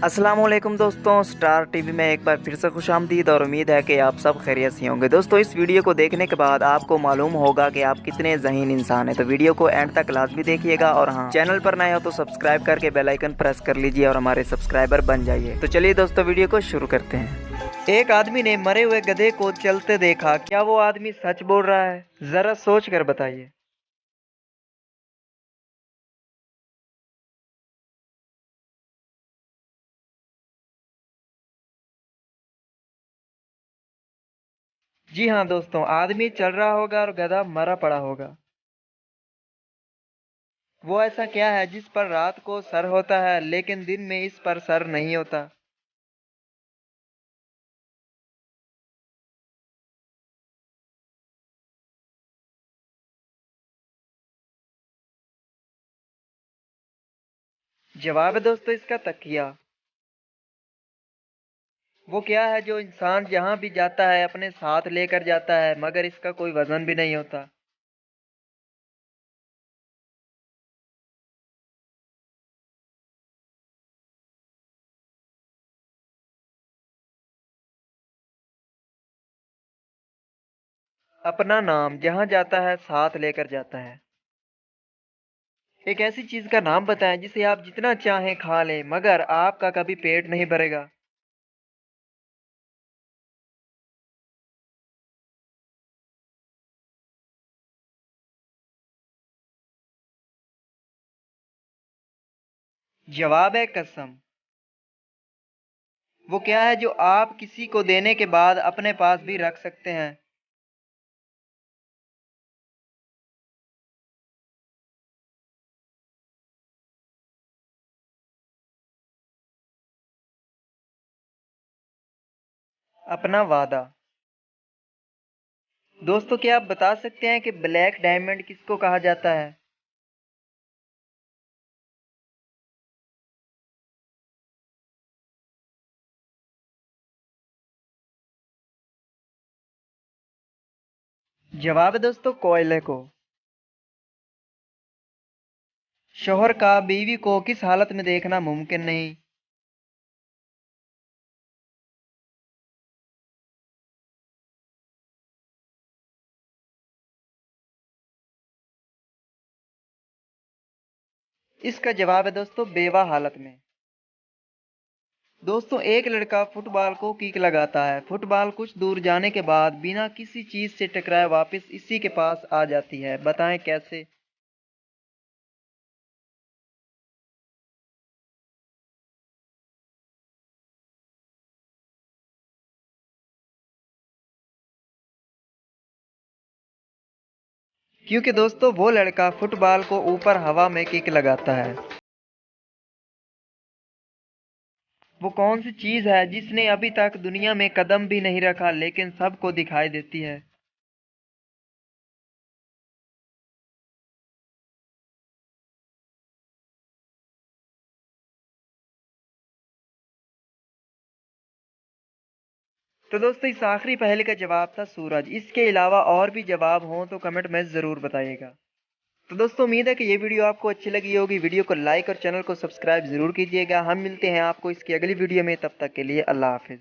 अस्सलामुअलैकुम दोस्तों, star TV में एक बार फिर से खुशामदीद और उम्मीद है कि आप सब खैरियत से होंगे। दोस्तों, इस वीडियो को देखने के बाद आपको मालूम होगा कि आप कितने ज़हीन इंसान हैं। तो वीडियो को एंड तक लाजमी देखिएगा और हाँ, चैनल पर नए हो तो सब्सक्राइब करके बेल आइकन प्रेस कर लीजिए और हमारे सब्सक्राइबर बन जाइए। तो चलिए दोस्तों, वीडियो को शुरू करते हैं। एक आदमी ने मरे हुए गधे को चलते देखा। क्या वो आदमी सच बोल रहा है? जरा सोच कर बताइए। जी हाँ दोस्तों, आदमी चल रहा होगा और गधा मरा पड़ा होगा। वो ऐसा क्या है जिस पर रात को सर होता है लेकिन दिन में इस पर सर नहीं होता? जवाब है दोस्तों इसका तकिया। वो क्या है जो इंसान जहां भी जाता है अपने साथ लेकर जाता है मगर इसका कोई वजन भी नहीं होता? अपना नाम जहां जाता है साथ लेकर जाता है। एक ऐसी चीज का नाम बताएं जिसे आप जितना चाहें खा लें मगर आपका कभी पेट नहीं भरेगा। जवाब है कसम। वो क्या है जो आप किसी को देने के बाद अपने पास भी रख सकते हैं? अपना वादा। दोस्तों, क्या आप बता सकते हैं कि ब्लैक डायमंड किसको कहा जाता है? जवाब है दोस्तों कोयले को। शौहर का बीवी को किस हालत में देखना मुमकिन नहीं? इसका जवाब है दोस्तों बेवा हालत में। दोस्तों, एक लड़का फुटबॉल को किक लगाता है। फुटबॉल कुछ दूर जाने के बाद बिना किसी चीज से टकराए वापस इसी के पास आ जाती है। बताएं कैसे? क्योंकि दोस्तों वो लड़का फुटबॉल को ऊपर हवा में किक लगाता है। वो कौन सी चीज है जिसने अभी तक दुनिया में कदम भी नहीं रखा लेकिन सबको दिखाई देती है? तो दोस्तों, इस आखिरी पहले का जवाब था सूरज। इसके अलावा और भी जवाब हों तो कमेंट में ज़रूर बताइएगा। तो दोस्तों, उम्मीद है कि ये वीडियो आपको अच्छी लगी होगी। वीडियो को लाइक और चैनल को सब्सक्राइब ज़रूर कीजिएगा। हम मिलते हैं आपको इसकी अगली वीडियो में। तब तक के लिए अल्लाह हाफिज़।